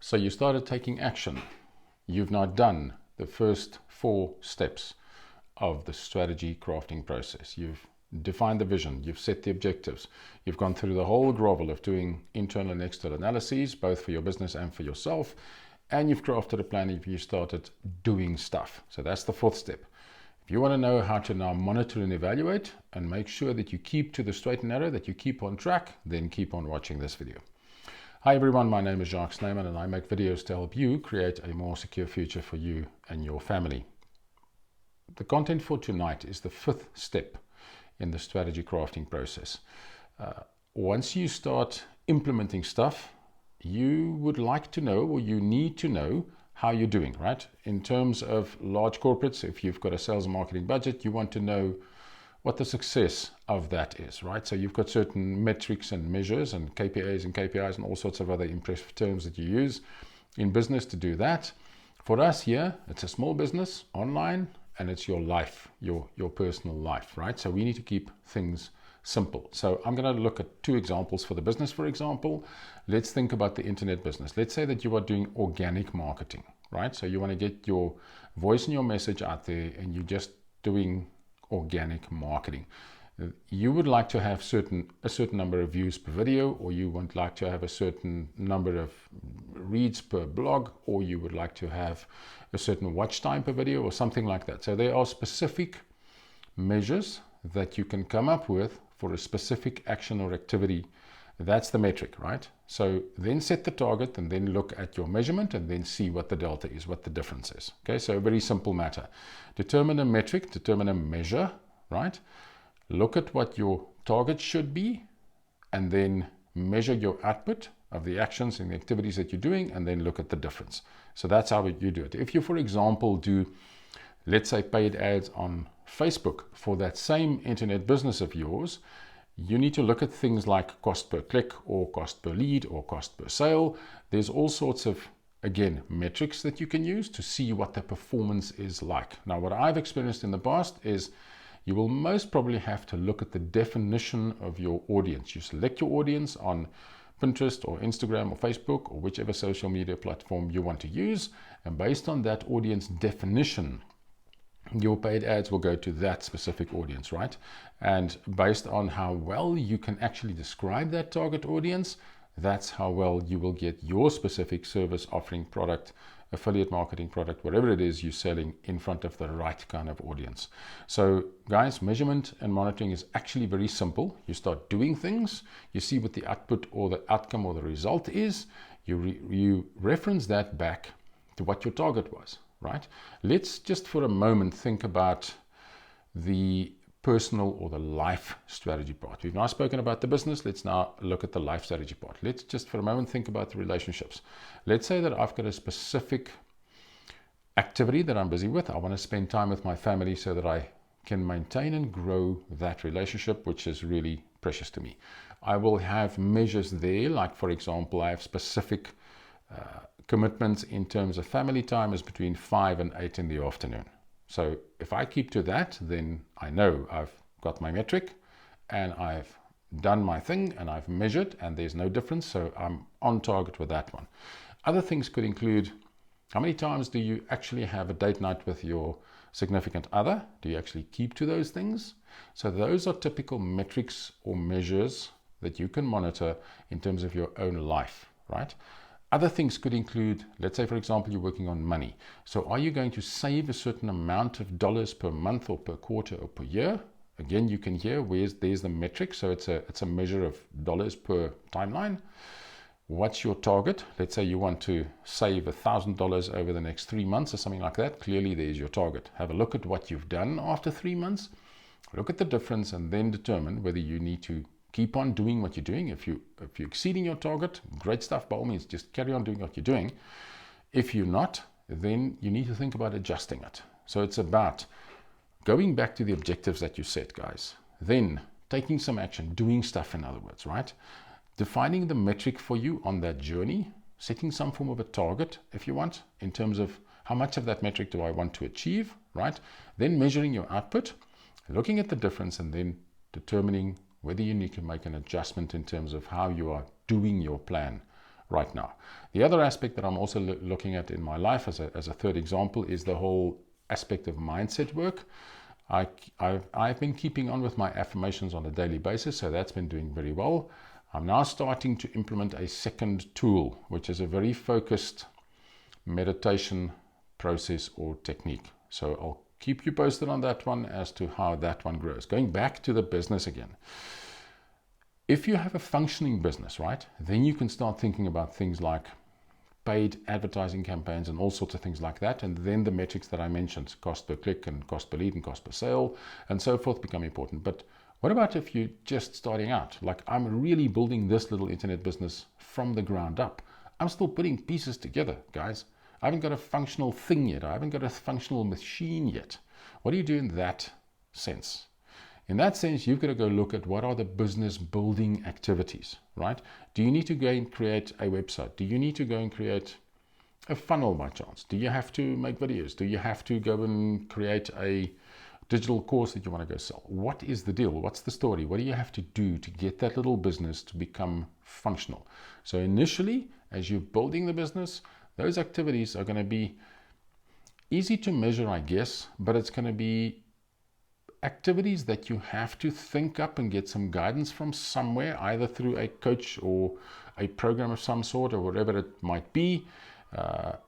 So you started taking action. You've now done the first 4 steps of the strategy crafting process. You've defined the vision, you've set the objectives, you've gone through the whole grovel of doing internal and external analyses, both for your business and for yourself, and you've crafted a plan if you started doing stuff. So that's the 4th step. If you want to know how to now monitor and evaluate and make sure that you keep to the straight and narrow, that you keep on track, then keep on watching this video. Hi everyone, my name is Jacques Snyman and I make videos to help you create a more secure future for you and your family. The content for tonight is the 5th step in the strategy crafting process. Once you start implementing stuff, you would like to know, or you need to know, how you're doing, right? In terms of large corporates, if you've got a sales and marketing budget, you want to know what the success of that is, right? So you've got certain metrics and measures and KPIs and all sorts of other impressive terms that you use in business to do that. For us here, it's a small business online and it's your life, your personal life, right? So we need to keep things simple. So I'm going to look at 2 examples for the business. For example, let's think about the internet business. Let's say that you are doing organic marketing, right? So you want to get your voice and your message out there and you're just doing organic marketing. You would like to have a certain number of views per video, or you would like to have a certain number of reads per blog, or you would like to have a certain watch time per video or something like that. So there are specific measures that you can come up with for a specific action or activity. That's the metric, right? So then set the target and then look at your measurement and then see what the delta is, what the difference is. Okay, so a very simple matter. Determine a metric, determine a measure, right? Look at what your target should be and then measure your output of the actions and the activities that you're doing and then look at the difference. So that's how you do it. If you, for example, do, let's say, paid ads on Facebook for that same internet business of yours, you need to look at things like cost per click or cost per lead or cost per sale. There's all sorts of, again, metrics that you can use to see what the performance is like. Now, what I've experienced in the past is you will most probably have to look at the definition of your audience. You select your audience on Pinterest or Instagram or Facebook or whichever social media platform you want to use. And based on that audience definition, your paid ads will go to that specific audience, right? And based on how well you can actually describe that target audience, that's how well you will get your specific service offering, product, affiliate marketing product, whatever it is you're selling, in front of the right kind of audience. So guys, measurement and monitoring is actually very simple. You start doing things, you see what the output or the outcome or the result is, you reference that back to what your target was, right? Let's just for a moment think about the personal or the life strategy part. We've now spoken about the business. Let's now look at the life strategy part. Let's just for a moment think about the relationships. Let's say that I've got a specific activity that I'm busy with. I want to spend time with my family so that I can maintain and grow that relationship, which is really precious to me. I will have measures there, like for example, I have specific commitments in terms of family time is between 5 and 8 in the afternoon. So if I keep to that, then I know I've got my metric and I've done my thing and I've measured and there's no difference. So I'm on target with that one. Other things could include, how many times do you actually have a date night with your significant other? Do you actually keep to those things? So those are typical metrics or measures that you can monitor in terms of your own life, right? Other things could include, let's say, for example, you're working on money. So are you going to save a certain amount of dollars per month or per quarter or per year? Again, you can hear there's the metric. So it's a measure of dollars per timeline. What's your target? Let's say you want to save $1,000 over the next 3 months or something like that. Clearly, there's your target. Have a look at what you've done after 3 months. Look at the difference and then determine whether you need to keep on doing what you're doing. If you're exceeding your target, great stuff, by all means, just carry on doing what you're doing. If you're not, then you need to think about adjusting it. So it's about going back to the objectives that you set, guys. Then taking some action, doing stuff, in other words, right? Defining the metric for you on that journey, setting some form of a target, if you want, in terms of how much of that metric do I want to achieve, right? Then measuring your output, looking at the difference, and then determining whether you need to make an adjustment in terms of how you are doing your plan right now. The other aspect that I'm also looking at in my life as a third example is the whole aspect of mindset work. I've been keeping on with my affirmations on a daily basis, so that's been doing very well. I'm now starting to implement a second tool, which is a very focused meditation process or technique. So I'll keep you posted on that one as to how that one grows. Going back to the business again. If you have a functioning business, right, then you can start thinking about things like paid advertising campaigns and all sorts of things like that. And then the metrics that I mentioned, cost per click and cost per lead and cost per sale and so forth, become important. But what about if you're just starting out? Like, I'm really building this little internet business from the ground up. I'm still putting pieces together, guys. I haven't got a functional thing yet. I haven't got a functional machine yet. What do you do in that sense? In that sense, you've got to go look at what are the business building activities, right? Do you need to go and create a website? Do you need to go and create a funnel by chance? Do you have to make videos? Do you have to go and create a digital course that you want to go sell? What is the deal? What's the story? What do you have to do to get that little business to become functional? So initially, as you're building the business, those activities are going to be easy to measure, I guess, but it's going to be activities that you have to think up and get some guidance from somewhere, either through a coach or a program of some sort or whatever it might be,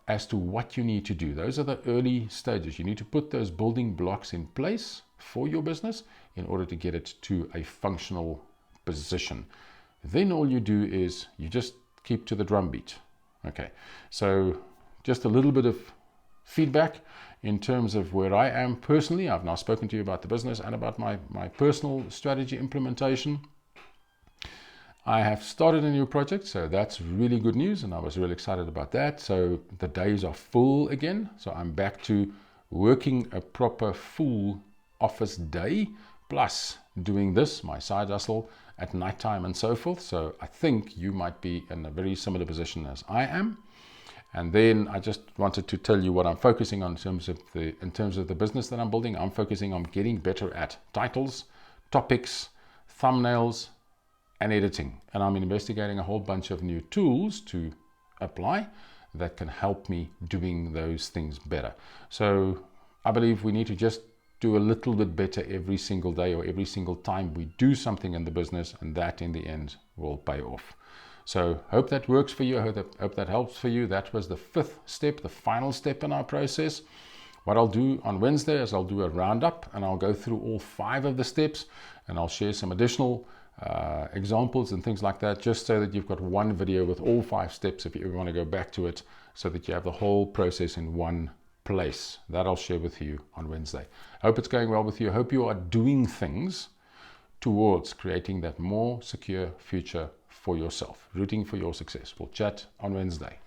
as to what you need to do. Those are the early stages. You need to put those building blocks in place for your business in order to get it to a functional position. Then all you do is you just keep to the drum beat. Okay, so just a little bit of feedback in terms of where I am personally. I've now spoken to you about the business and about my personal strategy implementation. I have started a new project, so that's really good news, and I was really excited about that. So the days are full again, so I'm back to working a proper full office day, plus doing this, my side hustle, at nighttime and so forth. So I think you might be in a very similar position as I am. And then I just wanted to tell you what I'm focusing on in terms of the business that I'm building. I'm focusing on getting better at titles, topics, thumbnails, and editing. And I'm investigating a whole bunch of new tools to apply that can help me doing those things better. So I believe we need to just do a little bit better every single day or every single time we do something in the business, and that in the end will pay off. So hope that works for you. I hope that helps for you. That was the fifth step, the final step in our process. What I'll do on Wednesday is I'll do a roundup and I'll go through all 5 of the steps, and I'll share some additional examples and things like that, just so that you've got one video with all 5 steps if you ever want to go back to it, so that you have the whole process in one place. That I'll share with you on Wednesday. I hope it's going well with you. I hope you are doing things towards creating that more secure future for yourself, rooting for your success. We'll chat on Wednesday.